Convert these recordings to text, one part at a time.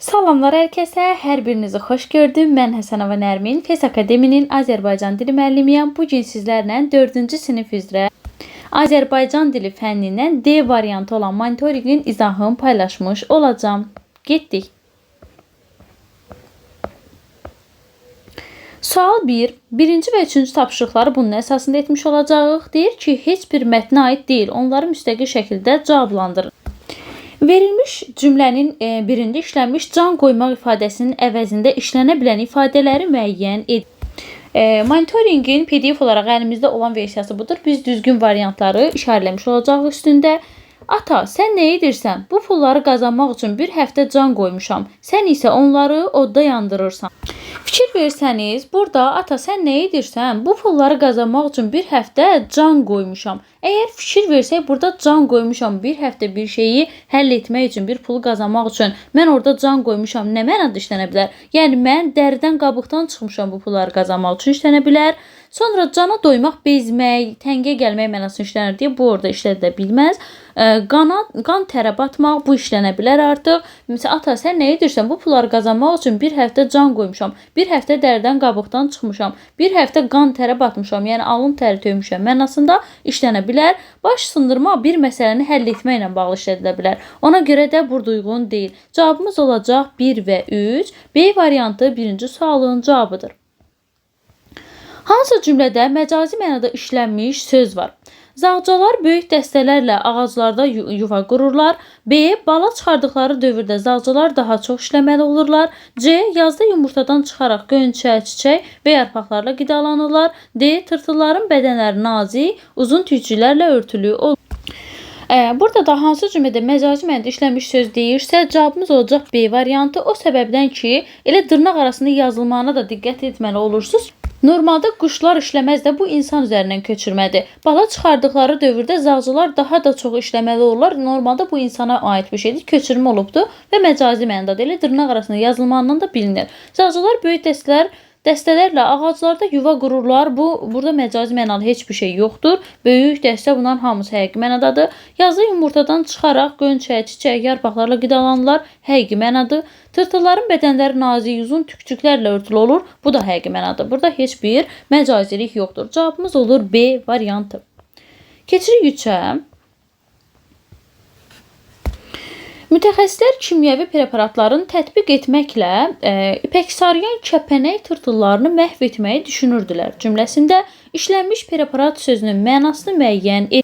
Salamlar hər kəsə, hər birinizi xoş gördüm. Mən Həsənova Nərmin, FES Akademinin Azərbaycan dili müəllimiyəm. Bu gün sizlərlə 4-cü sinif üzrə Azərbaycan dili fənnindən D variantı olan monitorinqin izahını paylaşmış olacağam. Getdik. Sual 1. Birinci və üçüncü tapşırıqları bunun əsasında etmiş olacağıq. Deyir ki, heç bir mətnə aid deyil. Onları müstəqil şəkildə cavablandırın. Verilmiş cümlənin birində işlənmiş can qoymaq ifadəsinin əvəzində işlənə bilən ifadələri müəyyən edin. Monitorinqin PDF olaraq əlimizdə olan versiyası budur. Biz düzgün variantları işarələmiş olacağıq üstündə. Ata, sən nə edirsən? Bu pulları qazanmaq üçün bir həftə can qoymuşam. Sən isə onları odda yandırırsan. Fikir versəniz, burada ata sən nə edirsən? Bu pulları qazanmaq üçün bir həftə can qoymuşam. Əgər fikir versək, burada can qoymuşam, bir həftə bir şeyi həll etmək üçün, bir pulu qazanmaq üçün mən orada can qoymuşam. Nə mənada işlənə bilər? Yəni mən dəridən qabıqdan çıxmışam bu pulları qazanmaq üçün işlənə bilər. Sonra cana doymaq, bezmək, təngə gəlmək mənasını işlənir deyə bu orada işlədə bilməz. Qan tərə batmaq bu işlənə bilər artıq. Məsələn, ata sən nə edirsən? Bu pulları qazanmaq üçün bir həftə can qoymuşam. Bir həftə dəridən qabıqdan çıxmışam. Bir həftə qan tərə batmışam. Yəni alın təri töymüşəm mənasında işlənə bilər. Baş sındırma bir məsələni həll etməklə bağlı işlədilə bilər. Ona görə də burada uyğun deyil. Cavabımız olacaq 1 və 3. B variantı birinci sualın cavabıdır. Hansı cümlədə məcazi mənada işlənmiş söz var? Zağcalar böyük dəstələrlə ağaclarda yuva qururlar. B. Bala çıxardıqları dövrdə zağcalar daha çox işləməli olurlar. C. Yazda yumurtadan çıxaraq gönçə, çiçək və yarpaqlarla qidalanırlar. D. Tırtılların bədənləri nazik, uzun tükcülərlə örtülü olur. Burada da hansı cümlədə məcazi mənada işlənmiş söz deyirsə, cavabımız olacaq B variantı. O səbəbdən ki, elə dırnaq arasında yazılmağına da diqqət etməli olursunuz. Normalda quşlar işləməz də bu insan üzərindən köçürmədir. Bala çıxardıqları dövrdə zağcılar daha da çox işləməli olurlar. Normalda bu insana aid bir şeydir, köçürmə olubdur və məcazi mənada elə dırnaq arasında yazılmağından da bilinir. Zağcılar böyük dəstələrlə ağaclarda yuva qururlar. Burada məcazi mənalı heç bir şey yoxdur. Böyük dəstə bunların hamısı həqiqi mənadadır. Yazda yumurtadan çıxaraq gönçə, çiçək, yarpaqlarla qidalanırlar. Həqiqi mənadır. Tırtılların bədənləri nazik, uzun tükcüklərlə örtülü olur. Bu da həqiqi mənadır. Burada heç bir məcazilik yoxdur. Cavabımız olur B variantı. Keçirik 3-ə. Mütəxəssislər kimyəvi preparatların tətbiq etməklə ipək sarıyan kəpənək tırtıllarını məhv etməyi düşünürdülər. Cümləsində işlənmiş preparat sözünün mənasını müəyyən edin.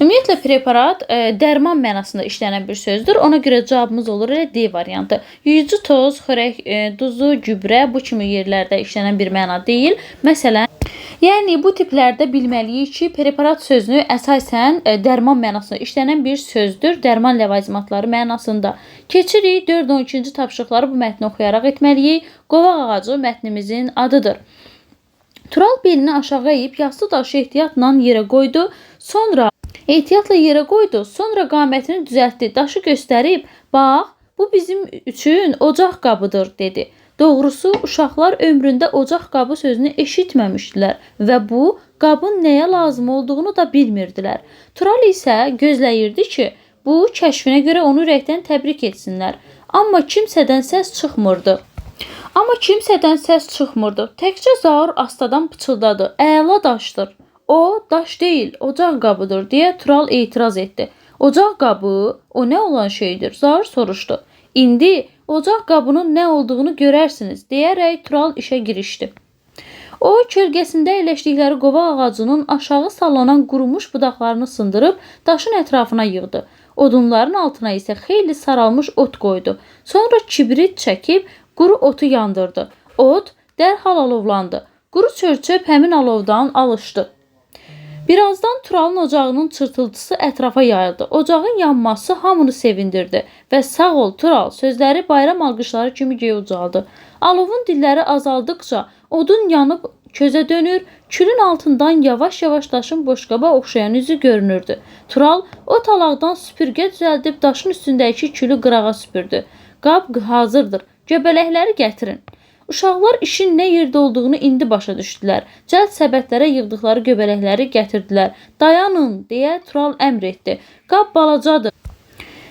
Ümumiyyətlə, preparat dərman mənasında işlənən bir sözdür. Ona görə cavabımız olur elə D variantı. Yuyucu toz, xörək duzu, gübrə bu kimi yerlərdə işlənən bir məna deyil. Məsələn, yəni bu tiplərdə bilməliyik ki, preparat sözünü əsasən dərman mənasında işlənən bir sözdür. Dərman ləvazimatları mənasında. Keçirik 4-12-ci tapşırıqları bu mətni oxuyaraq etməliyik. Qovaq ağacı mətnimizin adıdır. Tural belini aşağı əyib yassı daşı ehtiyatla yerə qoydu. Sonra qamətini düzəltdi. Daşı göstərib, bax, bu bizim üçün ocaq qabıdır, dedi. Doğrusu, uşaqlar ömründə ocaq qabı sözünü eşitməmişdilər və bu qabın nəyə lazım olduğunu da bilmirdilər. Tural isə gözləyirdi ki, bu kəşfinə görə onu ürəkdən təbrik etsinlər. Amma kimsədən səs çıxmırdı. Təkcə Zaur astadan pıçıldadı. Əla daşdır. O, daş deyil, ocaq qabıdır, deyə Tural etiraz etdi. Ocaq qabı, o nə olan şeydir? Zaur soruşdu. İndi ocaq qabının nə olduğunu görərsiniz, deyərək Tural işə girişdi. O, kölgəsində əyləşdikləri qovaq ağacının aşağı sallanan qurumuş budaqlarını sındırıb daşın ətrafına yığdı. Odunların altına isə xeyli saralmış ot qoydu. Sonra kibrit çəkib quru otu yandırdı. Ot dərhal alovlandı. Quru çör-çöp həmin alovdan alışdı. Birazdan Turalın ocağının çırtıltısı ətrafa yayıldı. Ocağın yanması hamını sevindirdi və sağ ol Tural sözləri bayram alqışları kimi göyə ucaldı. Alovun dilləri azaldıqca odun yanıb közə dönür, külün altından yavaş-yavaş daşın boşqaba oxşayan üzü görünürdü. Tural o talaqdan süpürgə düzəldib daşın üstündəki külü qırağa süpürdü. Qab hazırdır, göbələkləri gətirin. Uşaqlar işin nə yerdə olduğunu indi başa düşdülər. Cəld səbətlərə yığdıqları göbələkləri gətirdilər. Dayanın, deyə Tural əmr etdi. Qab balacadır.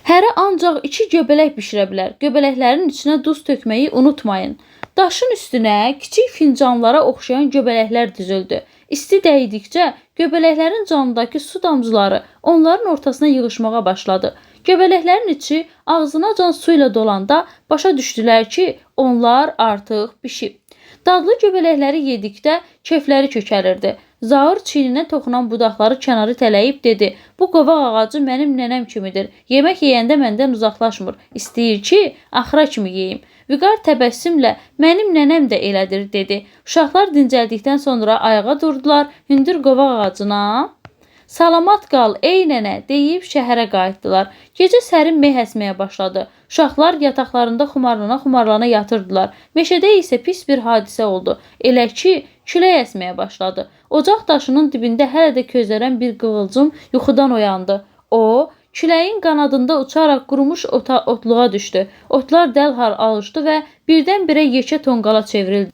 Hərə ancaq 2 göbələk bişirə bilər. Göbələklərin içinə duz tökməyi unutmayın. Daşın üstünə kiçik fincanlara oxşayan göbələklər düzüldü. İsti dəydikcə göbələklərin canındakı su damcıları onların ortasına yığışmağa başladı. Göbələklərin içi ağzınacan su ilə dolanda başa düşdülər ki, onlar artıq bişib. Dadlı göbələkləri yedikdə kefləri kökəlirdi. Zaur çiyninə toxunan budaqları kənarı tələyib dedi: "Bu qovaq ağacı mənim nənəm kimidir. Yemək yeyəndə məndən uzaqlaşmır. İstəyir ki, axıra kimi yeyim." Vüqar təbəssümlə: "Mənim nənəm də elədir," dedi. Uşaqlar dincəldikdən sonra ayağa durdular, hündür qovaq ağacına "Salamat qal, ey nənə," deyib şəhərə qayıtdılar. Gecə sərin meh əsməyə başladı. Uşaqlar yataqlarında xumarlana yatırdılar. Meşədə isə pis bir hadisə oldu. Elə ki, külək əsməyə başladı. Ocaq daşının dibində hələ də közərən bir qığılcım yuxudan oyandı. O, küləyin qanadında uçaraq qurumuş otluğa düşdü. Otlar dərhal alışdı və birdən-birə yekə tonqala çevrildi.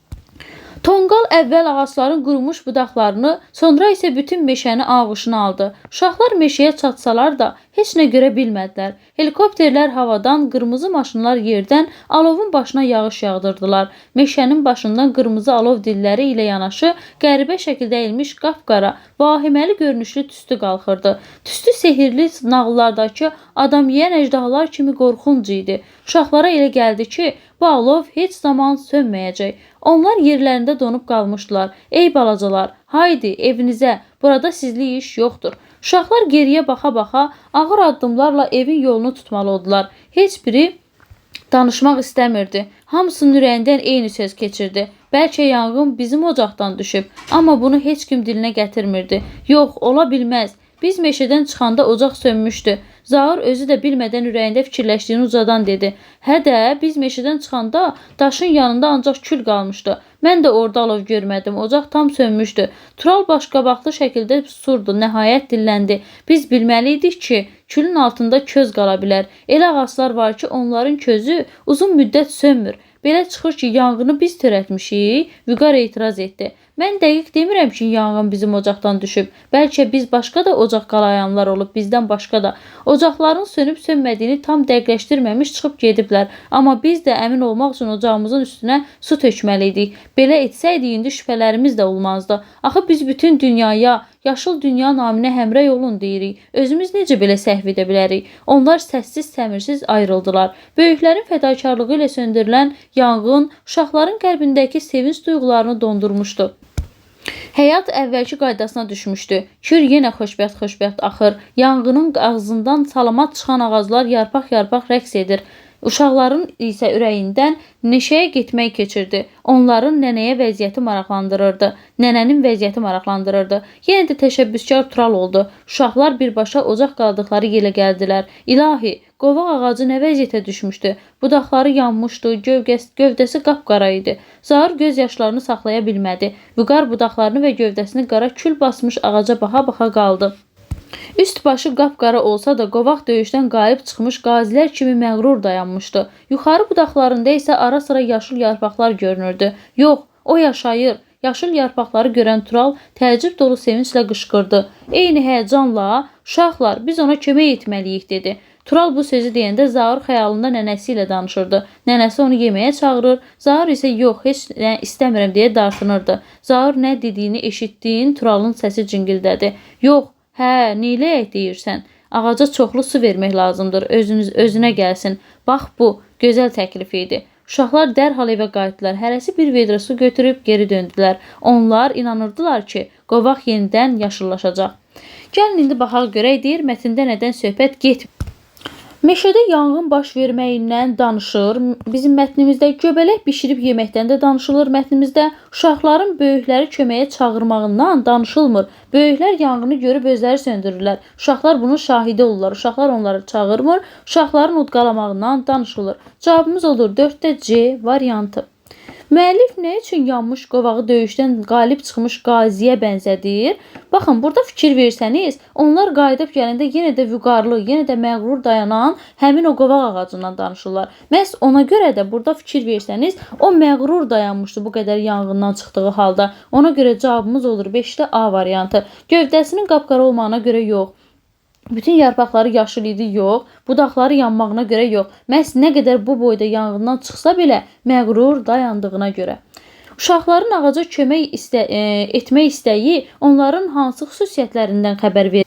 Tonqal əvvəl ağacların qurumuş budaqlarını, sonra isə bütün meşəni ağuşuna aldı. Uşaqlar meşəyə çatsalar da heç nə görə bilmədilər. Helikopterlər havadan, qırmızı maşınlar yerdən alovun başına yağış yağdırdılar. Meşənin başından qırmızı alov dilləri ilə yanaşı qəribə şəkildə əyilmiş qapqara, vahiməli görünüşlü tüstü qalxırdı. Tüstü sehirli nağıllardakı adam yeyən əjdahalar kimi qorxunc idi. Uşaqlara elə gəldi ki, bu alov heç zaman sönməyəcək. Onlar yerlərində donub qalmışdılar. Ey balacalar, haydi evinizə, burada sizlik iş yoxdur. Uşaqlar geriyə baxa-baxa ağır addımlarla evin yolunu tutmalı oldular. Heç biri danışmaq istəmirdi. Hamısının ürəyindən eyni söz keçirdi. Bəlkə yanğın bizim ocaqdan düşüb, amma bunu heç kim dilinə gətirmirdi. Yox, ola bilməz. Biz meşədən çıxanda ocaq sönmüşdü. Zaur özü də bilmədən ürəyində fikirləşdiyini ucadan dedi. Hə də, biz meşədən çıxanda daşın yanında ancaq kül qalmışdı. Mən də orada alov görmədim. Ocaq tam sönmüşdü. Tural başqabaqlı şəkildə susurdu. Nəhayət dilləndi. Biz bilməliydik ki, külün altında köz qala bilər. Elə ağaclar var ki, onların közü uzun müddət sönmür. Belə çıxır ki, yanğını biz törətmişik. Vüqar etiraz etdi. Mən dəqiq demirəm ki, yanğın bizim ocaqdan düşüb. Bəlkə biz başqa da ocaq qalayanlar olub, bizdən başqa da. Ocaqların sönüb sönmədiyini tam dəqiqləşdirməmiş çıxıb gediblər. Amma biz də əmin olmaq üçün ocağımızın üstünə su tökməliydik. Belə etsəydik, indi şübhələrimiz də olmazdı. Axı biz bütün dünyaya, yaşıl dünya naminə həmrəy olun deyirik. Özümüz necə belə səhv edə bilərik? Onlar səssiz, səmirsiz ayrıldılar. Böyüklərin fədakarlığı ilə söndürülən yanğın uşaqların qəlbindəki sevinç duyğularını dondurmuşdu. Həyat əvvəlki qaydasına düşmüşdü. Kür yenə xoşbəxt axır. Yanğının ağzından salamat çıxan ağaclar yarpaq-yarpaq rəqs edir. Uşaqların isə ürəyindən neşəyə getmək keçirdi. Onların nənənin vəziyyəti maraqlandırırdı. Yenə də təşəbbüskar Tural oldu. Uşaqlar birbaşa ocaq qaldıqları yerə gəldilər. İlahi, qovaq ağacı nə vəziyyətə düşmüşdü? Budaqları yanmışdı, gövdəsi qapqara idi. Zaur göz yaşlarını saxlaya bilmədi. Vüqar budaqlarını və gövdəsini qara kül basmış ağaca baxa-baxa qaldı. Üst başı qapqara olsa da qovaq döyüşdən qalib çıxmış qazilər kimi məğrur dayanmışdı. Yuxarı budaqlarında isə ara-sıra yaşıl yarpaqlar görünürdü. Yox, o yaşayır. Yaşıl yarpaqları görən Tural təəccüb dolu sevinclə qışqırdı. Eyni həyəcanla, uşaqlar, biz ona kömək etməliyik, dedi. Tural bu sözü deyəndə Zaur xəyalında nənəsi ilə danışırdı. Nənəsi onu yeməyə çağırır. Zaur isə yox, heç nə istəmirəm deyə dartınırdı. Zaur nə dediyini eşitdiyin Turalın səsi cingildədi. Yox, hə, neyləyək deyirsən? Ağaca çoxlu su vermək lazımdır, özünə gəlsin. Bax bu, gözəl təklif idi. Uşaqlar dərhal evə qayıtdılar. Hərəsi bir vedrə su götürüb geri döndülər. Onlar inanırdılar ki, qovaq yenidən yaşıllaşacaq. Gəlin indi baxaq görək, deyir, mətndə nədən söhbət getmir. Meşədə yanğın baş verməyindən danışır. Bizim mətnimizdə göbələk bişirib yeməkdən də danışılır. Mətnimizdə uşaqların böyükləri köməyə çağırmağından danışılmır. Böyüklər yanğını görüb özləri söndürürlər. Uşaqlar bunun şahidi olurlar. Uşaqlar onları çağırmır. Uşaqların udqalamağından danışılır. Cavabımız olur 4-də C variantı. Müəllif nə üçün yanmış qovağı döyüşdən qalib çıxmış qaziyə bənzədir? Baxın, burada fikir versəniz, onlar qayıdıb gələndə yenə də vüqarlı, yenə də məğrur dayanan həmin o qovaq ağacından danışırlar. Məhz ona görə də burada fikir versəniz, o məğrur dayanmışdı bu qədər yanğından çıxdığı halda. Ona görə cavabımız olur 5-də A variantı. Gövdəsinin qapqara olmağına görə yox. Bütün yarpaqları yaşıl idi, yox. Budaqları yanmağına görə yox. Məhz nə qədər bu boyda yanğından çıxsa belə məğrur dayandığına görə. Uşaqların ağaca kömək etmək istəyi onların hansı xüsusiyyətlərindən xəbər verir?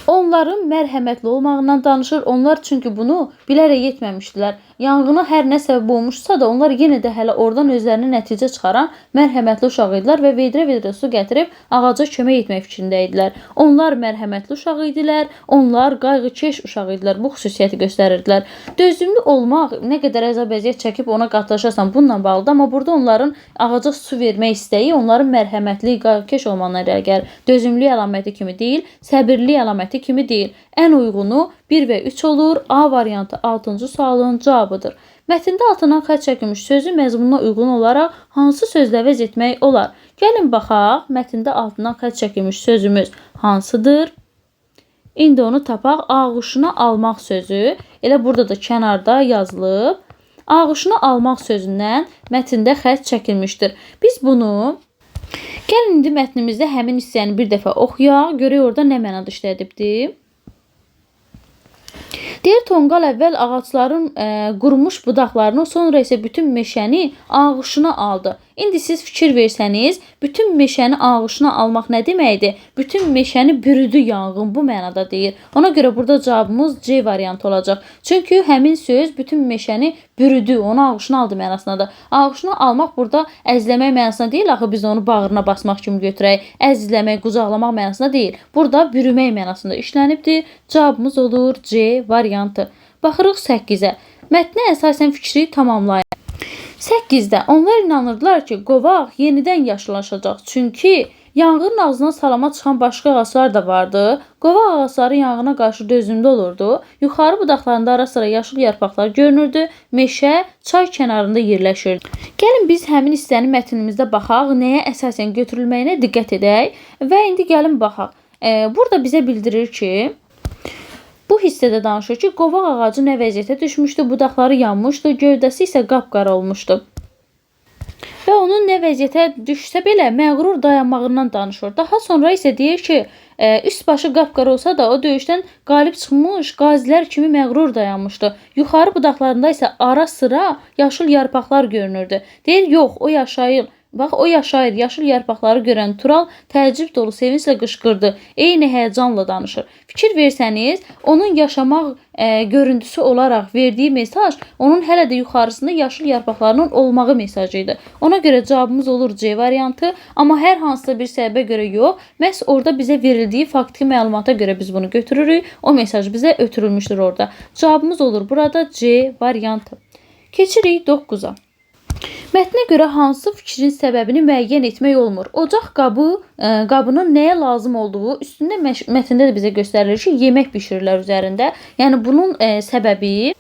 Onların mərhəmətli olmağından danışır. Onlar çünki bunu bilərək etməmişdilər. Yanğına hər nə səbəb olmuşsa da onlar yenə də hələ oradan özlərinə nəticə çıxaran mərhəmətli uşaq idilər və vedrə su gətirib ağaca kömək etmək fikrində idilər. Onlar mərhəmətli uşaq idilər, onlar qayğıkeş uşaq idilər. Bu xüsusiyyəti göstərirdilər. Dözümlü olmaq, nə qədər əzab-əziyyət çəkib ona qatlaşarsan bununla bağlıdır, amma burada onların ağaca su vermək istəyi onların mərhəmətli, qayğıkeş olmağına irəli gəlir. Dözümlü əlaməti kimi deyil, səbirli əlaməti kimi deyil. Ən uyğunu 1 və 3 olur. A variantı 6-cı sualın cavabıdır. Mətndə altından xətt çəkilmiş sözü məzmununa uyğun olaraq hansı sözlə əvəz etmək olar? Gəlin baxaq, mətndə altından xətt çəkilmiş sözümüz hansıdır? İndi onu tapaq. Ağuşuna almaq sözü. Elə burada da kənarda yazılıb. Ağuşuna almaq sözündən mətndə xətt çəkilmişdir. Biz bunu gəlin indi mətnimizdə həmin hissəni bir dəfə oxuyaq. Görək orada nə mənada işlədibdir. Deyir, tonqal əvvəl ağacların qurumuş budaqlarını, sonra isə bütün meşəni ağuşuna aldı. İndi siz fikir versəniz, bütün meşəni ağuşuna almaq nə deməkdir? Bütün meşəni bürüdü yanğın, bu mənada deyir. Ona görə burada cavabımız C variantı olacaq. Çünki həmin söz bütün meşəni bürüdü, onu ağuşuna aldı mənasındadır. Ağuşuna almaq burada əzləmək mənasında deyil, axı biz onu bağrına basmaq kimi götürək. Əzləmək, qucaqlamaq mənasında deyil. Burada bürümək mənasında işlənibdir. Cavabımız olur C variantı. Baxırıq 8-ə. Mətnə əsasən fikri tamamlayın. 8-də onlar inanırdılar ki, qovaq yenidən yaşıllaşacaq. Çünki yanğının ağzından salama çıxan başqa ağaclar da vardı. Qovaq ağacları yanğına qarşı dözümlü olurdu. Yuxarı budaqlarında ara-sıra yaşıl yarpaqlar görünürdü. Meşə çay kənarında yerləşirdi. Gəlin biz həmin hissəni mətnimizdə baxaq, nəyə əsasən götürülməyinə diqqət edək və indi gəlin baxaq. Burada bizə bildirir ki, bu hissədə danışır ki, qovaq ağacı nə vəziyyətə düşmüşdü, budaqları yanmışdı, gövdəsi isə qapqara olmuşdu. Və onun nə vəziyyətə düşsə belə məğrur dayanmağından danışır. Daha sonra isə deyir ki, üst başı qapqara olsa da o döyüşdən qalib çıxmış qazilər kimi məğrur dayanmışdı. Yuxarı budaqlarında isə ara-sıra yaşıl yarpaqlar görünürdü. Deyir, yox, o yaşayır. Bax, o yaşayır. Yaşıl yarpaqları görən Tural təəccüb dolu sevinclə qışqırdı. Eyni həyəcanla danışır. Fikir versəniz, onun yaşamaq görüntüsü olaraq verdiyi mesaj onun hələ də yuxarısında yaşıl yarpaqlarının olmağı mesajı idi. Ona görə cavabımız olur C variantı. Amma hər hansısa bir səbəbə görə yox, məhz orada bizə verildiyi faktiki məlumata görə biz bunu götürürük. O mesaj bizə ötürülmüşdür orada. Cavabımız olur burada C variantı. Keçirik 9-a. Mətnə görə hansı fikrin səbəbini müəyyən etmək olmur? Ocaq qabının nəyə lazım olduğu üstündə mətndə də bizə göstərilir ki, yemək bişirirlər üzərində. Yəni bunun səbəbi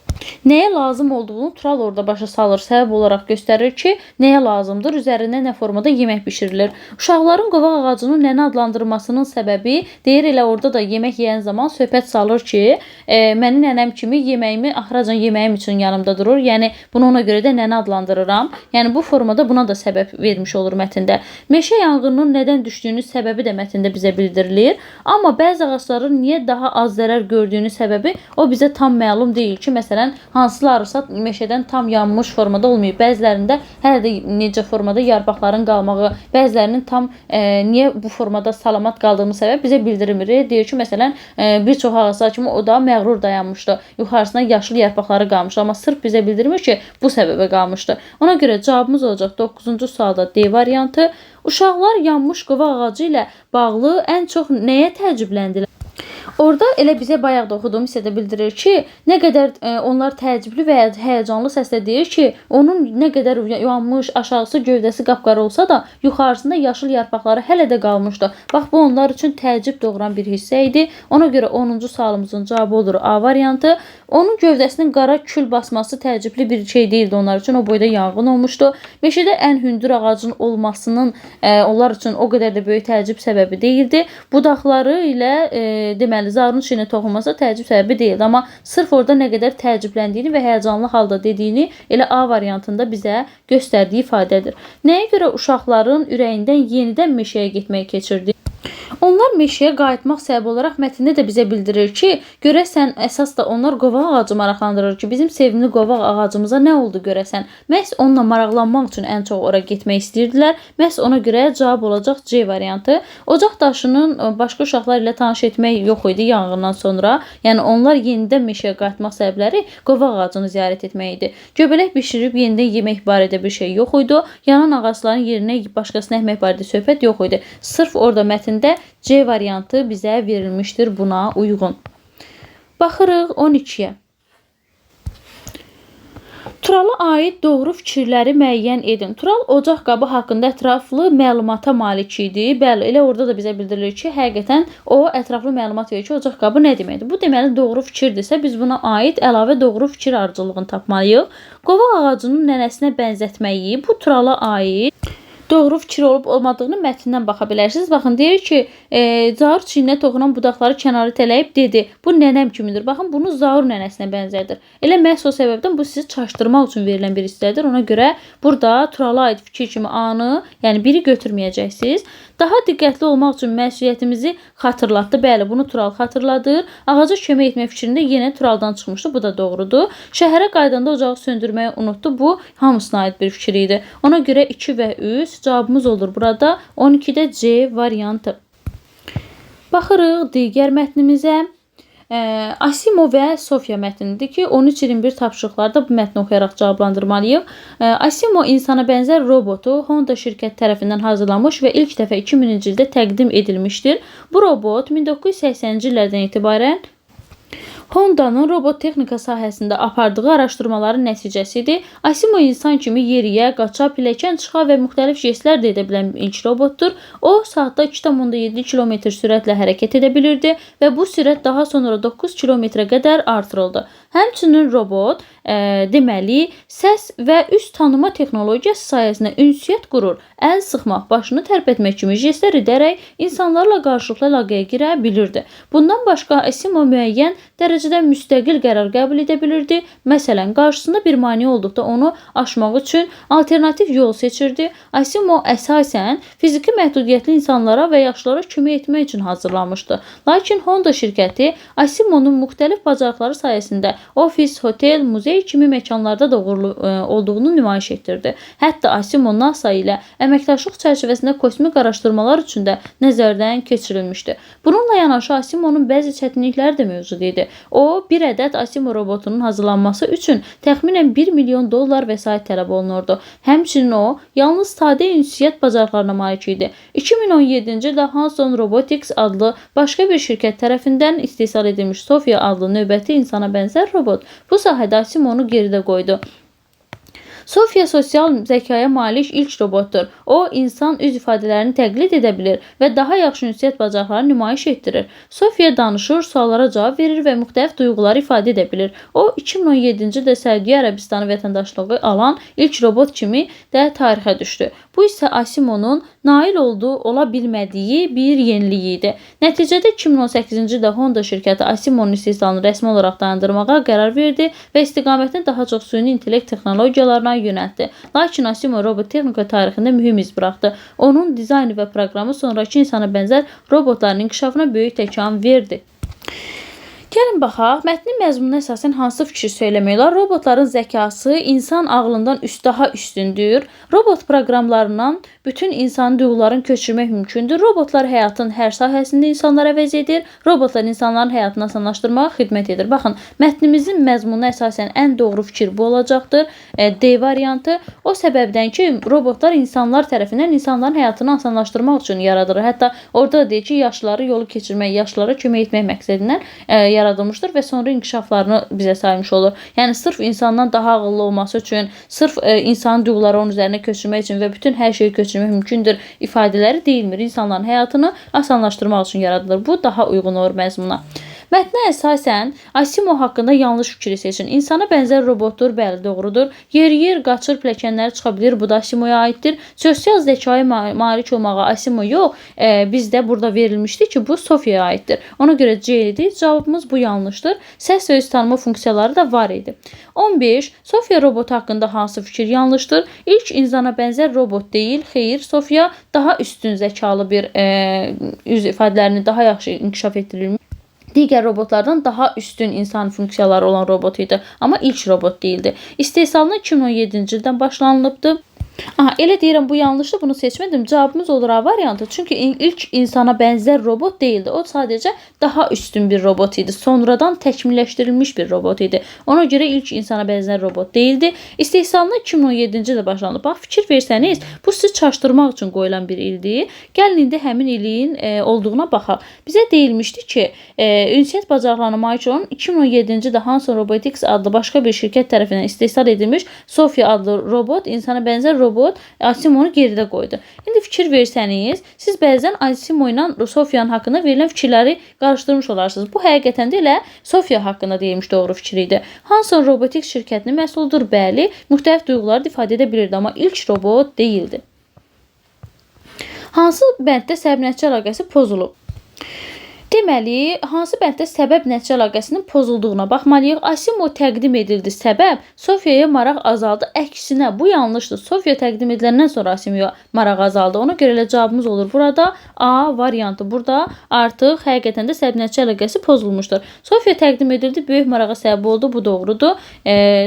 nəyə lazım olduğunu Tural orada başa salır. Səbəb olaraq göstərir ki, nəyə lazımdır? Üzərində nə formada yemək bişirilir. Uşaqların qovaq ağacının nənə adlandırmasının səbəbi deyir, elə orada da yemək yeyən zaman söhbət salır ki, mənim nənəm kimi yeməyimi axıracan yeməyim üçün yanımda durur. Yəni bunu ona görə də nənə adlandırıram. Yəni bu formada buna da səbəb vermiş olur mətndə. Meşə yanğınının nədən düşdüyünün səbəbi də mətndə bizə bildirilir. Amma bəzi ağacların niyə daha az zərər gördüyünün səbəbi o bizə tam məlum deyil ki, məsələn, hansılarsa meşədən tam yanmış formada olmayıb. Bəzilərində hələ də necə formada yarpaqların qalmağı, bəzilərinin tam niyə bu formada salamat qaldığını səbəb bizə bildirmir. Deyir ki, məsələn, bir çox ağaclar kimi o da məğrur dayanmışdı. Yuxarısına yaşıl yarpaqları qalmışdı. Amma sırf bizə bildirmir ki, bu səbəbə qalmışdı. Ona görə cavabımız olacaq 9-cu sualda D variantı. Uşaqlar yanmış qovaq ağacı ilə bağlı ən çox nəyə təəccübləndilər? Orada elə bizə bayaq da oxuduğum hissədə bildirir ki, nə qədər onlar təəccüblü və həyəcanlı səslə deyir ki, onun nə qədər yanmış, aşağısı gövdəsi qapqara olsa da, yuxarısında yaşıl yarpaqları hələ də qalmışdı. Bax, bu onlar üçün təəccüb doğuran bir hissə idi. Ona görə 10-cu sualımızın cavabı olur A variantı. Onun gövdəsinin qara kül basması təəccüblü bir şey deyildi onlar üçün. O boyda yanğın olmuşdu. Meşədə ən hündür ağacın olmasının onlar üçün o qədər də böyük təəccüb səbəbi deyildi. Budaqları ilə deməli, zarın içinə toxunması təəccüb səbəbi deyildi. Amma sırf orada nə qədər təəccübləndiyini və həyəcanlı halda dediyini elə A variantında bizə göstərdiyi ifadədir. Nəyə görə uşaqların ürəyindən yenidən meşəyə getməyi keçirdi? Onlar meşəyə qayıtmaq səbəbi olaraq mətndə də bizə bildirir ki, görəsən əsas da onlar qovaq ağacı maraqlandırır ki, bizim sevimli qovaq ağacımıza nə oldu görəsən? Məhz onunla maraqlanmaq üçün ən çox ora getmək istəyirdilər. Məhz ona görə cavab olacaq C variantı. Ocaq daşının başqa uşaqlar ilə tanış etmək yox idi yanğından sonra. Yəni onlar yenidən meşəyə qayıtmaq səbəbləri qovaq ağacını ziyarət etmək idi. Göbələk bişirib yenidən yemək barədə bir şey yox idi. Yanan ağacların yerinə başqasını əkmək barədə söhbət yox idi. Sırf orada mətndə C variantı bizə verilmişdir buna uyğun. Baxırıq 12-yə. Turala aid doğru fikirləri müəyyən edin. Tural ocaq qabı haqqında ətraflı məlumata malik idi. Bəli, elə orada da bizə bildirilir ki, həqiqətən o ətraflı məlumat verir ki, ocaq qabı nə deməkdir? Bu deməli doğru fikirdirsə, biz buna aid əlavə doğru fikir ardıcıllığını tapmalıyıq. Qovaq ağacının nənəsinə bənzətməyi bu Turala aid doğru fikir olub olmadığını mətndən baxa bilərsiniz. Baxın, deyir ki, Zaur çiyninə toxunan budaqları kənarı tələyib dedi. Bu nənəm kimidir. Baxın, bunu Zaur nənəsinə bənzədir. Elə məhz o səbəbdən bu sizi çaşdırmaq üçün verilən bir hissədir. Ona görə burada Turala aid fikir kimi A-nı, yəni biri götürməyəcəksiniz. Daha diqqətli olmaq üçün məsuliyyətimizi xatırlatdı. Bəli, bunu Tural xatırladır. Ağaca kömək etmək fikrində yenə Turaldan çıxmışdı. Bu da doğrudur. Şəhərə qaydanda ocağı söndürməyi unutdu. Bu hamısına aid bir fikir idi. Ona görə 2 və 3 cavabımız olur burada. 12-də C variantı. Baxırıq digər mətnimizə. Asimov və Sofya mətnidir ki, 13-21 tapşırıqlarda bu mətni oxuyaraq cavablandırmalıyıq. Asimov insana bənzər robotu Honda şirkət tərəfindən hazırlanmış və ilk dəfə 2000-ci ildə təqdim edilmişdir. Bu robot 1980-ci illərdən etibarən Honda'nın robot texnika sahəsində apardığı araşdırmaların nəticəsidir. Asimov insan kimi yeriyə, qaça, pilləkən çıxa və müxtəlif jestlər də edə bilən ilk robotdur. O, saatda 2,7 km sürətlə hərəkət edə bilirdi və bu sürət daha sonra 9 km-ə qədər artırıldı. Həmçinin robot deməli, səs və üz tanıma texnologiyası sayəsində ünsiyyət qurur, əl sıxmaq, başını tərpətmək kimi jestlər edərək insanlarla qarşılıqlı əlaqəyə girə bilirdi. Bundan başqa Asimov müəyyən dərəcədə müstəqil qərar qəbul edə bilirdi. Məsələn, qarşısında bir maneə olduqda onu aşmaq üçün alternativ yol seçirdi. Asimov əsasən fiziki məhdudiyyətli insanlara və yaşlılara kömək etmək üçün hazırlanmışdı. Lakin Honda şirkəti Asimovun müxtəlif bacarıqları sayəsində ofis, hotel, muzey kimi məkanlarda da uğurlu olduğunu nümayiş etdirdi. Hətta Asimov NASA ilə əməkdaşlıq çərçivəsində kosmik araşdırmalar üçün də nəzərdən keçirilmişdi. Bununla yanaşı Asimovun bəzi çətinlikləri də mövcud idi. O, bir ədəd Asimov robotunun hazırlanması üçün təxminən 1 milyon dollar vəsait tələb olunurdu. Həmçinin o, yalnız sadə ünsiyyət bacarıqlarına malik idi. 2017-ci ildə Hanson Robotics adlı başqa bir şirkət tərəfindən istehsal edilmiş Sofya adlı növbəti insana bənzər robot bu sahədə Asimov'u geridə qoydu. Sofya sosial zəkaya malik ilk robotdur. O, insan üz ifadələrini təqlid edə bilir və daha yaxşı ünsiyyət bacarıqlarını nümayiş etdirir. Sofya danışır, suallara cavab verir və müxtəlif duyğuları ifadə edə bilir. O, 2017-ci ildə Səudiyyə Ərəbistanı vətəndaşlığı alan ilk robot kimi də tarixə düşdü. Bu isə Asimov'un nail ola bilmədiyi bir yeniliyi idi. Nəticədə 2018-ci ildə Honda şirkəti Asimov'un istehsalını rəsmi olaraq dayandırmağa qərar verdi və istiqamətini daha çox süni intellekt texnologiyalarına yönəltdi. Lakin Asimov robot texnika tarixində mühüm iz buraxdı. Onun dizaynı və proqramı sonrakı insana bənzər robotların inkişafına böyük təkan verdi. Gəlin baxaq, mətnin məzmununa əsasən hansı fikir söyləmək olar? Robotların zəkası insan ağlından daha üstündür. Robot proqramlarından bütün insani duyğularını köçürmək mümkündür. Robotlar həyatın hər sahəsində insanlara əvəz edir. Robotlar insanların həyatını asanlaşdırmağa xidmət edir. Baxın, mətnimizin məzmununa əsasən ən doğru fikir bu olacaqdır. D variantı. O səbəbdən ki, robotlar insanlar tərəfindən insanların həyatını asanlaşdırmaq üçün yaradılır. Hətta orada da deyir ki, yaşlıları yolu keçirmək, yaşlılara kömək etmək məqsədindən yaradılmışdır və sonra inkişaflarını bizə saymış olur. Yəni, sırf insandan daha ağıllı olması üçün, sırf insanın duyğuları onun üzərinə köçürmək üçün və bütün hər şeyi köçürmək mümkündür ifadələri deyilmir. İnsanların həyatını asanlaşdırmaq üçün yaradılır. Bu daha uyğun olur məzmuna. Mətnə əsasən Asimov haqqında yanlış fikri seçin. İnsana bənzər robotdur, bəli, doğrudur. Yeriyir, qaçır, pilləkənləri çıxa bilir, bu da Asimova aiddir. Sosial zəkaya malik olmağa Asimov yox, bizdə burada verilmişdi ki, bu Sofiyaya aiddir. Ona görə C idi. Cavabımız bu yanlışdır. Səs və öz tanıma funksiyaları da var idi. 15. Sofiya robotu haqqında hansı fikir yanlışdır? İlk insana bənzər robot deyil, xeyr. Sofiya daha üstün zəkalı bir üz ifadələrini daha yaxşı inkişaf etdirilmiş. Digər robotlardan daha üstün insan funksiyaları olan robot idi. Amma ilk robot değildi. İstehsalına 2017-ci ildən başlanılıbdı. Aha, elə deyirəm bu yanlışdır, bunu seçmədim. Cavabımız olur A variantı. Çünki ilk insana bənzər robot değildi. O sadəcə daha üstün bir robot idi. Sonradan təkmilləşdirilmiş bir robot idi. Ona görə ilk insana bənzər robot değildi. İstehsalına 2017-ci ildə başlandı. Bax, fikir versəniz, bu sizi çaşdırmaq üçün qoyulan bir ildir. Gəlin indi həmin ilin olduğuna baxaq. Bizə deyilmişdi ki, ünsiyyət bacarıqlarına malik olan 2017-ci ildə Hanson Robotics adlı başqa bir şirkət tərəfindən istehsal edilmiş Sofia adlı robot, insana bənzər robot Asimov'u geridə qoydu. İndi fikir versəniz, siz bəzən Asimov ilə Sofiyanın haqqında verilən fikirləri qarışdırmış olarsınız. Bu həqiqətən də elə Sofiya haqqında deyilmiş doğru fikir idi. Hanson Robotics şirkətinin məhsuludur, bəli, müxtəlif duyğuları ifadə edə bilirdi, amma ilk robot değildi. Hansı bənddə səbəb-nəticə əlaqəsi pozulub? Deməli, hansı bənddə səbəb-nəticə əlaqəsinin pozulduğuna baxmalıyıq. Asimov təqdim edildi, səbəb Sofiyaya maraq azaldı. Əksinə, bu yanlışdır. Sofiya təqdim ediləndən sonra Asimova maraq azaldı. Ona görə elə cavabımız olur burada A variantı. Burada artıq həqiqətən də səbəb-nəticə əlaqəsi pozulmuşdur. Sofiya təqdim edildi, böyük marağa səbəb oldu, bu doğrudur.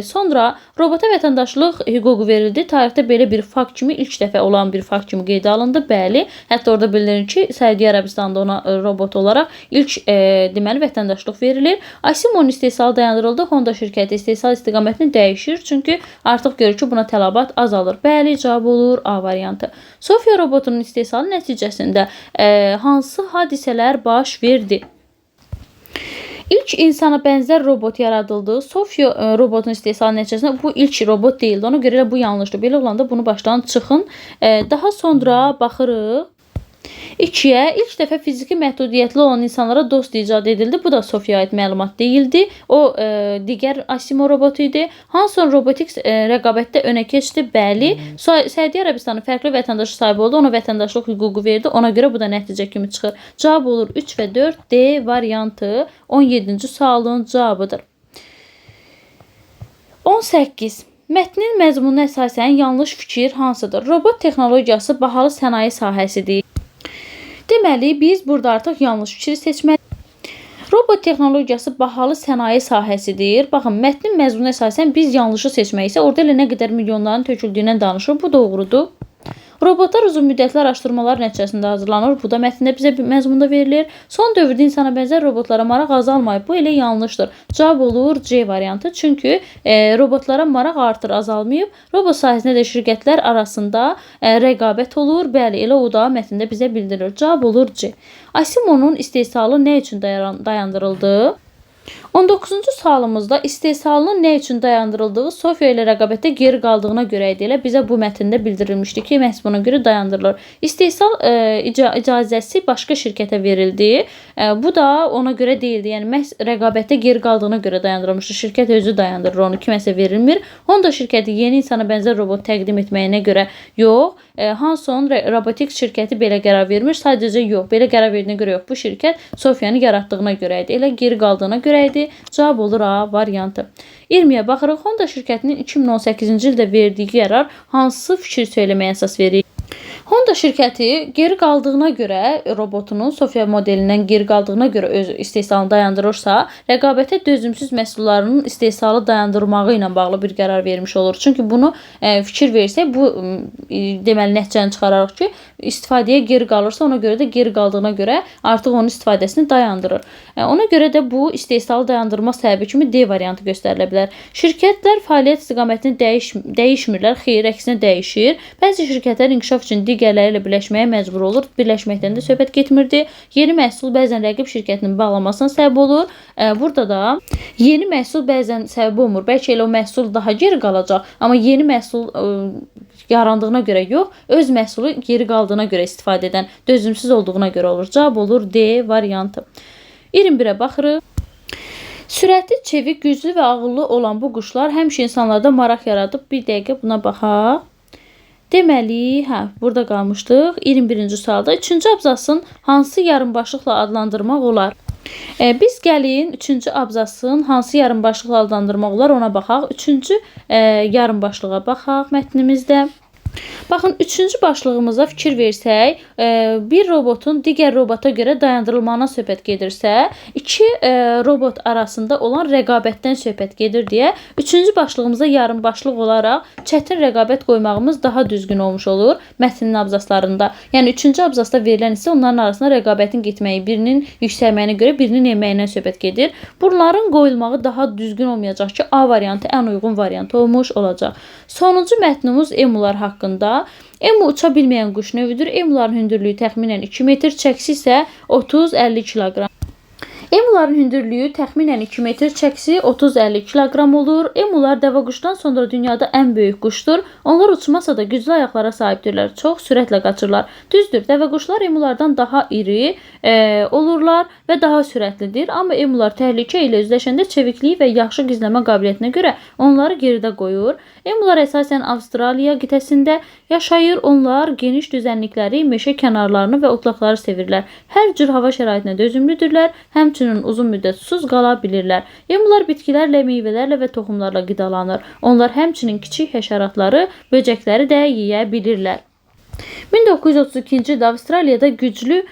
Sonra robota vətəndaşlıq hüququ verildi. Tarixdə belə bir fakt kimi ilk dəfə olan bir fakt kimi qeydə alındı. Bəli, hətta orada bildirilir ki, Səudiyyə Ərəbistanında ona robot olaraq İlk deməli vətəndaşlıq verilir. Asimovun istehsalı dayandırıldı. Honda şirkəti istehsal istiqamətini dəyişir. Çünki artıq görür ki, buna tələbat azalır. Bəli, cavab olur A variantı. Sofiya robotunun istehsalı nəticəsində hansı hadisələr baş verdi? İlk insana bənzər robot yaradıldı. Sofiya robotun istehsalı nəticəsində bu ilk robot değildi. Ona görə bu yanlışdır. Belə olanda bunu başdan çıxın. Daha sonra baxırıq. 2-yə ilk dəfə fiziki məhdudiyyətli olan insanlara dost icad edildi. Bu da Sofiyaya aid məlumat deyildi. O digər Asimov robotu idi. Hanson Robotics rəqabətdə önə keçdi. Bəli. Səudiyyə Ərəbistanı fərqli vətəndaşı sahibi oldu. Ona vətəndaşlıq hüququ verdi. Ona görə bu da nəticə kimi çıxır. Cavab olur 3 və 4 D variantı 17-ci sualın cavabıdır. 18. Mətnin məzmununa əsasən yanlış fikir hansıdır? Robot texnologiyası bahalı sənaye sahəsidir. Deməli, biz burada artıq yanlış fikri seçməliyik. Robot texnologiyası bahalı sənaye sahəsidir. Baxın, mətnin məzmununa əsasən biz yanlışı seçmək isə orada elə nə qədər milyonların töküldüyündən danışır. Bu doğrudur. Robotlar uzun müddətli araşdırmalar nəticəsində hazırlanır. Bu da mətndə bizə məzmunda verilir. Son dövrdə insana bənzər robotlara maraq azalmayıb. Bu elə yanlışdır. Cavab olur C variantı. Çünki robotlara maraq artır, azalmayıb. Robot sahəsində də şirkətlər arasında rəqabət olur. Bəli, elə o da mətndə bizə bildirilir. Cavab olur C. Asimovun istehsalı nə üçün dayandırıldı? 19-cu sualımızda istehsalının nə üçün dayandırıldığı Sofiya ilə rəqabətdə geri qaldığına görə idi. Elə bizə bu mətndə bildirilmişdi ki, məhz buna görə dayandırılır. İstehsal icazəsi başqa şirkətə verildi. Bu da ona görə deyildi. Yəni məhz rəqabətdə geri qaldığına görə dayandırılmışdı. Şirkət özü dayandırır, onu kiməsə verilmir. Honda şirkəti yeni insana bənzər robot təqdim etməyinə görə yox. Hanson Robotics şirkəti belə qərar vermiş. Sadəcə yox, belə qərar verdiyinə görə yox. Bu şirkət Sofiyanı yaratdığına görə idi. Elə geri qaldığına görə idi. Cavab olur A variantı. 20-yə baxırıq. Honda şirkətinin 2018-ci ildə verdiyi qərar hansı fikir söyləməyə əsas verir? Honda şirkəti geri qaldığına görə robotunun Sofiya modelindən geri qaldığına görə öz istehsalını dayandırırsa, rəqabətə dözümsüz məhsullarının istehsalı dayandırmağı ilə bağlı bir qərar vermiş olur. Çünki bunu fikir versək, bu deməli nəticəni çıxararıq ki, istifadəyə geri qalırsa, ona görə də geri qaldığına görə artıq onun istifadəsini dayandırır. Ona görə də bu istehsalı dayandırma səbəbi kimi D variantı göstərilə bilər. Şirkətlər fəaliyyət istiqamətini dəyişmirlər, xeyr, əksinə dəyişir. Bəzi şirkətlər inkişaf üçün digərləri ilə birləşməyə məcbur olur. Birləşməkdən də söhbət getmirdi. Yeni məhsul bəzən rəqib şirkətinin bağlamasına səbəb olur. Burada da yeni məhsul bəzən səbəb olmur. Bəlkə elə o məhsul daha geri qalacaq, amma yeni məhsul yarandığına görə yox, öz məhsulu geri qaldığına görə istifadə edən, dözümsüz olduğuna görə olur. Cavab olur D variantı. 21-ə baxırıq. Sürətli, çevik, güclü və ağıllı olan bu quşlar həmişə insanlarda maraq yaradıb. Bir dəqiqə buna baxaq. Deməli, burada qalmışdıq. 21-ci sualda 3-cü abzasın hansı yarımbaşlıqla adlandırmaq olar? Biz gəlin 3-cü abzasın hansı yarımbaşlıqla adlandırmaq olar ona baxaq. 3-cü yarımbaşlığa baxaq mətnimizdə. Baxın, 3-cü başlığımıza fikir versək, bir robotun digər robota görə dayandırılmağına söhbət gedirsə, iki robot arasında olan rəqabətdən söhbət gedir deyə 3-cü başlığımıza yarımbaşlıq olaraq çətin rəqabət qoymağımız daha düzgün olmuş olur mətnin abzaslarında. Yəni 3-cü abzasda verilən isə onların arasında rəqabətin getməyi, birinin yüksəlməyinə görə birinin enməyindən söhbət gedir. Bunların qoyulmağı daha düzgün olmayacaq ki, A variantı ən uyğun variant olmuş olacaq. Sonuncu mətnimiz emular haqqında. Emu uça bilməyən quş növüdür. Emuların hündürlüyü təxminən 2 metr, çəkisi isə 30-50 kiloqram. Emuların hündürlüyü təxminən 2 metr, çəkisi 30-50 kiloqram olur. Emular dəvəquşdan sonra dünyada ən böyük quşdur. Onlar uçmasa da güclü ayaqlara sahibdirlər. Çox sürətlə qaçırlar. Düzdür, dəvəquşlar emulardan daha iri olurlar və daha sürətlidir. Amma emular təhlükə ilə üzləşəndə çevikliyi və yaxşı gizləmə qabiliyyətinə görə onları geridə qoyur. Emular əsasən Avstraliya qitəsində yaşayır. Onlar geniş düzənlikləri, meşə kənarlarını və otlaqları sevirlər. Hər cür hava şəraitinə dözümlüdürlər. Həmçinin uzun müddət susuz qala bilirlər. Emular bitkilərlə, meyvələrlə və toxumlarla qidalanır. Onlar həmçinin kiçik həşəratları, böcəkləri də yeyə bilirlər. 1932-ci ildə Avstraliyada güclü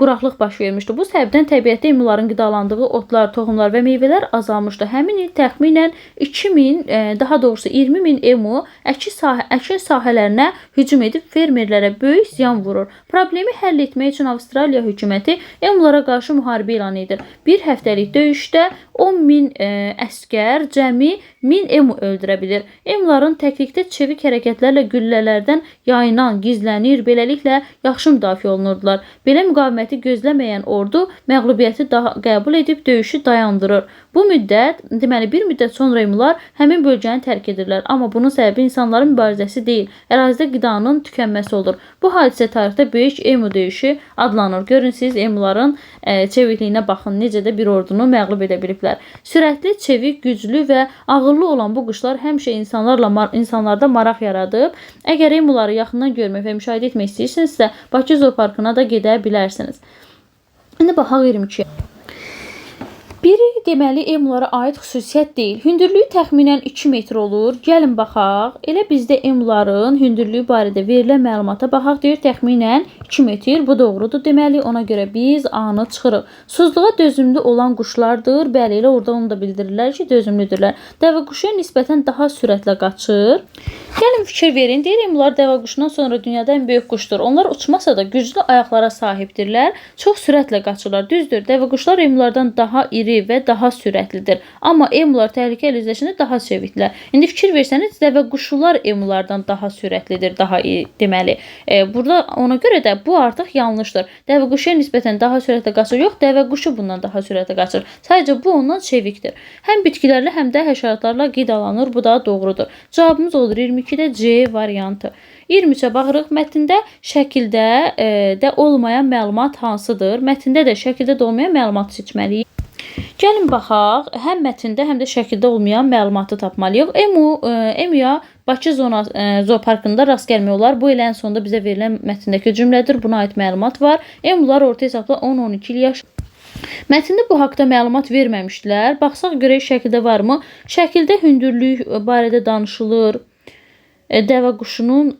quraqlıq baş vermişdi. Bu səbəbdən təbiətdə emuların qidalandığı otlar, toxumlar və meyvələr azalmışdı. Həmin il təxminən 2000, daha doğrusu 20.000 emu əkin sahələrinə hücum edib fermerlərə böyük ziyan vurur. Problemi həll etmək üçün Avstraliya hökuməti emulara qarşı müharibə elan edir. Bir həftəlik döyüşdə 10.000 əskər cəmi 1000 emu öldürə bilir. Emuların təklikdə çevik hərəkətlərlə güllələrdən yayınan, gizlənir, beləliklə yaxşı müdafiə olunurdular. Belə müqaviməti gözləməyən ordu məğlubiyyəti qəbul edib döyüşü dayandırır. Bu müddət, deməli bir müddət sonra emular həmin bölgəni tərk edirlər. Amma bunun səbəbi insanların mübarizəsi deyil, ərazidə qidanın tükənməsi olur. Bu hadisə tarixdə böyük emu döyüşü adlanır. Görün siz emuların çevikliyinə baxın, necə də bir ordunu məğlub edə biliblər. Sürətli, çevik, güclü və ağıllı olan bu quşlar həmişə insanlarda maraq yaradıb. Əgər emuları yaxından görmək və müşahidə etmək istəyirsinizsə, Bakı Zooparkına da gedə bilərsiniz. İndi baxaq 22. Biri deməli emulara aid xüsusiyyət deyil. Hündürlüyü təxminən 2 metr olur. Gəlin baxaq. Elə bizdə emuların hündürlüyü barədə verilən məlumata baxaq. Deyir təxminən 2 metr. Bu doğrudur. Deməli ona görə biz A-nı çıxırıq. Susuzluğa dözümlü olan quşlardır. Bəli, elə orada onu da bildirirlər ki, dözümlüdürlər. Dəvəquşuya nisbətən daha sürətlə qaçır. Gəlin fikir verin. Deyir emular dəvəquşundan sonra dünyada ən böyük quşdur. Onlar uçmasa da güclü ayaqlara sahibdirlər. Çox sürətlə qaçırlar. Düzdür, dəvəquşlar emulardan daha iri və daha sürətlidir. Amma emular təhlükə ilə üzləşəndə daha çevikdirlər. İndi fikir versəniz, dəvəquşular emulardan daha sürətlidir, daha iyi deməli. Burada ona görə də bu artıq yanlışdır. Dəvəquşuya nisbətən daha sürətlə qaçır. Yox, dəvəquşu bundan daha sürətlə qaçır. Sadəcə bu ondan çevikdir. Həm bitkilərlə, həm də həşəratlarla qidalanır. Bu da doğrudur. Cavabımız olur 22-də C variantı. 23-ə baxırıq. Mətndə şəkildə də olmayan məlumat hansıdır? Mətndə də şəkildə də olmayan məlumat seçməliyik. Gəlin baxaq, həm mətndə, həm də şəkildə olmayan məlumatı tapmalıyıq. Emuya Bakı Zooparkında rast gəlmək olar. Bu ilin sonunda bizə verilən mətndəki cümlədir. Buna aid məlumat var. Emular orta hesabla 10-12 il yaşayır. Mətndə bu haqda məlumat verməmişdilər. Baxsaq görək şəkildə varmı? Şəkildə hündürlük barədə danışılır. Dəvəquşunun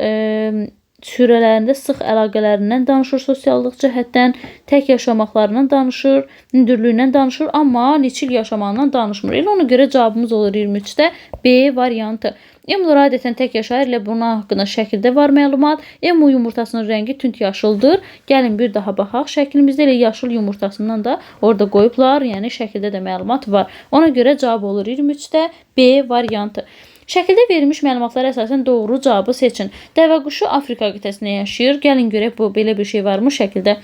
sürələrində sıx əlaqələrindən danışır, sosiallıq cəhətdən, tək yaşamaqlarından danışır, hündürlüyündən danışır, amma neçə il yaşamağından danışmır. Elə ona görə cavabımız olur 23-də B variantı. Emular adətən tək yaşayır, elə bunun haqqında şəkildə var məlumat. Emu yumurtasının rəngi tünd yaşıldır. Gəlin bir daha baxaq. Şəklimizdə elə yaşıl yumurtasından da orada qoyublar, yəni şəkildə də məlumat var. Ona görə cavab olur 23-də B variantı. Şəkildə verilmiş məlumatlara əsasən doğru cavabı seçin. Dəvəquşu Afrika qitəsində yaşayır. Gəlin görək bu belə bir şey varmı şəkildə.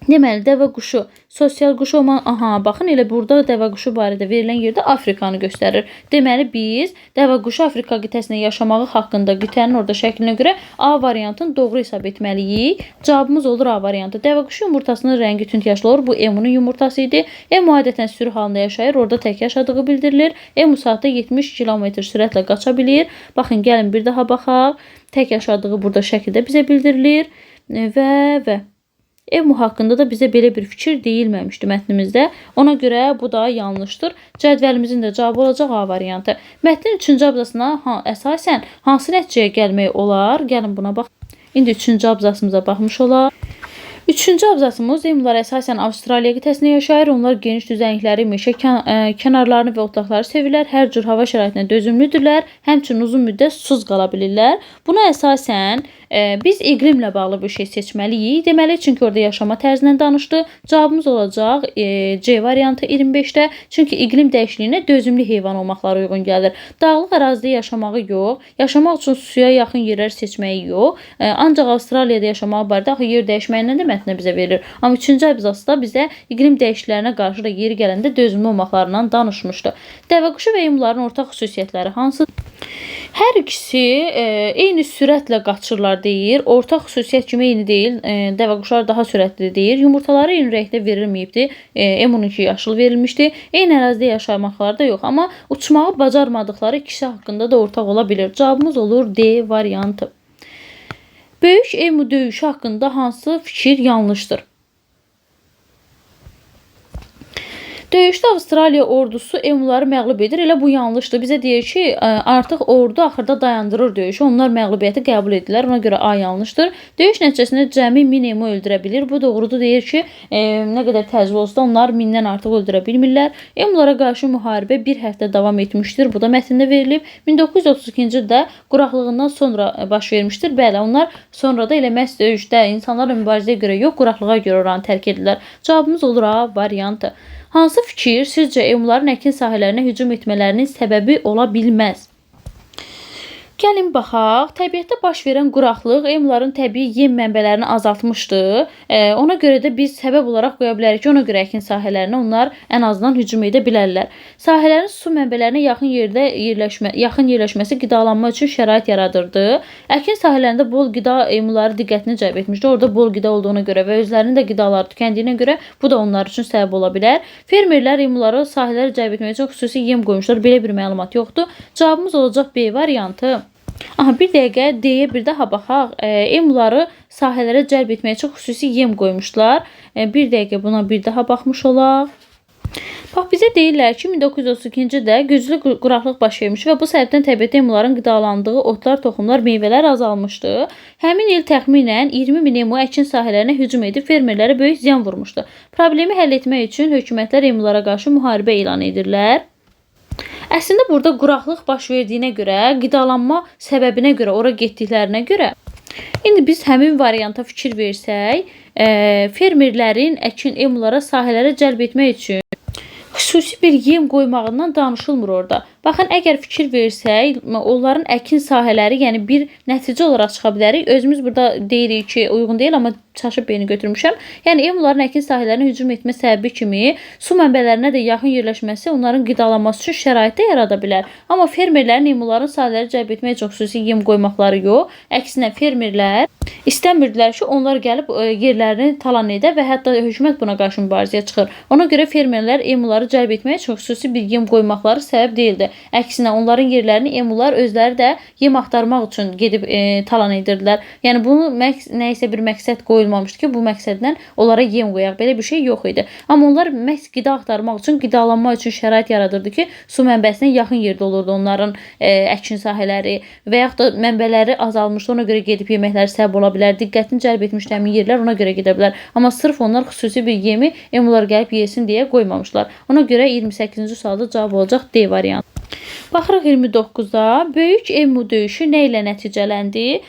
Deməli, dəvə quşu, sosial quş olma, baxın elə burada dəvə quşu barədə verilən yerdə Afrikanı göstərir. Deməli, biz dəvə quşu Afrika qitəsində yaşamağı haqqında qitənin orada şəklinə görə A variantını doğru hesab etməliyik. Cavabımız olur A variantı. Dəvə quşu yumurtasının rəngi tünd yaşlı olur. Bu emunun yumurtası idi. Emu adətən sürü halında yaşayır. Orada tək yaşadığı bildirilir. Emu saatda 70 km sürətlə qaça bilir. Baxın, gəlin bir daha baxaq. Tək yaşadığı burada şəkildə bizə bildirilir. Və Emu haqqında da bizə belə bir fikir deyilməmişdi mətnimizdə. Ona görə bu da yanlışdır. Cədvəlimizin də cavabı olacaq A variantı. Mətnin 3-cü abzasına əsasən hansı nəticəyə gəlmək olar? Gəlin buna bax. İndi 3-cü abzasımıza baxmış olaq. 3-cü abzasımız emular əsasən Avstraliya qitəsində yaşayır. Onlar geniş düzənlikləri, meşə kənarlarını və otlaqları sevirlər. Hər cür hava şəraitinə dözümlüdürlər. Həmçinin uzun müddət susuz qala bilirlər. Buna əsasən biz iqlimlə bağlı bir şey seçməliyik. Deməli, çünki orada yaşama tərzindən danışdı. Cavabımız olacaq C variantı 25-də. Çünki iqlim dəyişikliyinə dözümlü heyvan olmaqları uyğun gəlir. Dağlıq ərazidə yaşamağı yox, yaşamaq üçün suya yaxın yerlər seçməyi yox. Ancaq Avstraliyada yaşamağı barədə axı yer dəyişməyindən də mətnə bizə verilir. Amma 3-cü abzasda bizə iqlim dəyişikliklərinə qarşı da yeri gələndə dözümlü olmaqlarından danışmışdı. Dəvə quşu və emuların ortaq xüsusiyyətləri hansıdır? Hər ikisi eyni sürətlə qaçırlar deyir. Ortaq xüsusiyyət kimi eyni deyil. Dəvə quşlar daha sürətli deyir. Yumurtaları eyni rəngdə verilməyibdi. Emununki yaşıl verilmişdi. Eyni ərazidə yaşamaqları da yox. Amma uçmağı bacarmadıqları ikisi haqqında da ortaq ola bilir. Cavabımız olur D variantı. Böyük emu döyüşü haqqında hansı fikir yanlışdır? Döyüşdə Avstraliya ordusu emuları məğlub edir. Elə bu yanlışdır. Bizə deyir ki, artıq ordu axırda dayandırır döyüşü. Onlar məğlubiyyəti qəbul edirlər. Ona görə A yanlışdır. Döyüş nəticəsində cəmi 1000 emu öldürə bilir. Bu doğrudur. Deyir ki, nə qədər təcrübə olsa da onlar 1000-dən artıq öldürə bilmirlər. Emulara qarşı müharibə bir həftə davam etmişdir. Bu da mətndə verilib. 1932-ci ildə quraqlığından sonra baş vermişdir. Bəli, onlar sonra da elə məhz döyüşdə insanlarla mübarizəyə görə yox, quraqlığa görə oranı tərk edirlər. Cavabımız olur A variantı. Hansı fikir sizcə emuların əkin sahələrinə hücum etmələrinin səbəbi ola bilməz? Gəlin baxaq. Təbiətdə baş verən quraqlıq emuların təbii yem mənbələrini azaltmışdı. Ona görə də biz səbəb olaraq qoya bilərik ki, ona görə əkin sahələrinə onlar ən azından hücum edə bilərlər. Sahələrin su mənbələrinə yaxın yerləşməsi qidalanma üçün şərait yaradırdı. Əkin sahələrində bol qida emuları diqqətini cəlb etmişdi. Orada bol qida olduğuna görə və özlərinin də qidaları tükəndiyinə görə bu da onlar üçün səbəb ola bilər. Fermerlər emuları sahələrə cəlb etmək üçün xüsusi yem qoymuşlar. Belə bir məlumat yoxdur. Cavabımız olacaq B variantı. Bir dəqiqə D-yə bir daha baxaq. Emuları sahələrə cəlb etmək üçün xüsusi yem qoymuşlar. Bir dəqiqə buna bir daha baxmış olaq. Bax, bizə deyirlər ki, 1932-ci ildə güclü quraqlıq baş vermiş və bu səbəbdən təbiətdə emuların qidalandığı otlar, toxumlar, meyvələr azalmışdı. Həmin il təxminən 20.000 emu əkin sahələrinə hücum edib fermerlərə böyük ziyan vurmuşdu. Problemi həll etmək üçün hökumətlər emulara qarşı müharibə elan edirlər. Əslində burada quraqlıq baş verdiyinə görə, qidalanma səbəbinə görə, ora getdiklərinə görə indi biz həmin varianta fikir versək, fermerlərin əkin emulara sahələrə cəlb etmək üçün xüsusi bir yem qoymağından danışılmır orada. Baxın, əgər fikir versək, onların əkin sahələri, yəni bir nəticə olaraq çıxa bilərik. Özümüz burada deyirik ki, uyğun deyil, amma çaşıb beni götürmüşəm. Yəni, emuların əkin sahələrinə hücum etmə səbəbi kimi su mənbələrinə də yaxın yerləşməsi onların qidalanması üçün şəraitdə yarada bilər. Amma fermerlərin emuların sahələri cəlb etmək üçün xüsusi yem qoymaqları yox. Əksinə, fermerlər istəmirdilər ki, onlar gəlib yerlərini talan edə və hətta hökumət buna qarşı mübarizəyə çıxır. Ona görə fermerlər emuları cəlb etmək üçün xüsusi bir yem qoymaqları səbəb deyildi. Əksinə, onların yerlərini emular özləri də yem axtarmaq üçün gedib talan edirdilər. Yəni, bunu nəyisə bir məqsəd qoyulmamışdı ki, bu məqsəddən onlara yem qoyaq. Belə bir şey yox idi. Amma onlar məhz qida axtarmaq üçün, qidalanma üçün şərait yaradırdı ki, su mənbəsinə yaxın yerdə olurdu onların əkin sahələri və yaxud da mənbələri azalmışdı. Ona görə gedib yeməkləri səbəb ola bilər. Diqqətini cəlb etmişdi həmin yerlər, ona görə gedə bilər. Amma sırf onlar xüsusi bir yemi emular gəlib yesin deyə qoymamışlar. Ona görə 28-ci sualda cavab olacaq D variantı. Baxırıq 29-a. Böyük Emu döyüşü nə ilə nəticələndi?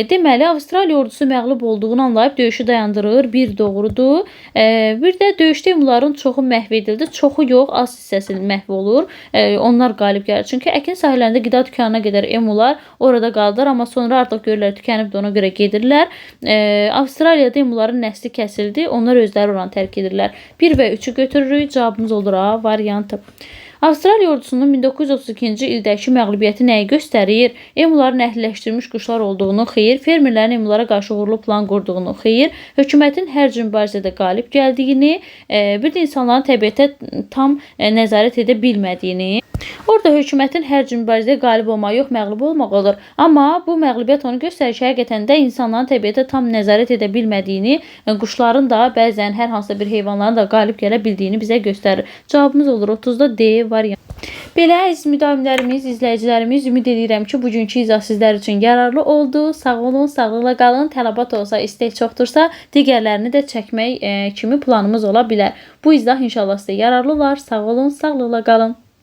Deməli, Avstraliya ordusu məğlub olduğunu anlayıb döyüşü dayandırır. Bir doğrudur. Bir də döyüşdə emuların çoxu məhv edildi. Çoxu yox, az hissəsi məhv olur. Onlar qalib gəlir. Çünki əkin sahələrində qida dükanına qədər emular orada qaldılar, amma sonra artıq görürlər tükənib də ona görə gedirlər. Avstraliyada emuların nəsli kəsildi. Onlar özləri oranı tərk edirlər. 1 və 3-ü götürürük. Cavabımız olur A variantı. Avstraliya ordusunun 1932-ci ildəki məğlubiyyəti nəyi göstərir? Emuların əhliləşdirilmiş quşlar olduğunu, xeyir. Fermerlərin emulara qarşı uğurlu plan qurduğunu, xeyir. Hökumətin hər cür mübarizədə qalib gəldiyini, bir də insanların təbiətə tam nəzarət edə bilmədiyini. Orada hökumətin hər cür mübarizədə qalib olmaq yox, məğlub olmaq olur. Amma bu məğlubiyyət onu göstərir ki, həqiqətən də insanların təbiətə tam nəzarət edə bilmədiyini, quşların da bəzən hər hansısa bir heyvanların da qalib gələ bildiyini bizə göstərir. Cavabımız olur 30-da D variant. Belə əziz müdavimlərimiz, izləyicilərimiz, ümid edirəm ki, bugünkü izah sizlər üçün yararlı oldu. Sağ olun, sağlıqla qalın. Tələbat olsa, istək çoxdursa, digərlərini də çəkmək kimi planımız ola bilər. Bu izah inşallah sizə yararlı olar. Sağ olun, sağlıqla qalın.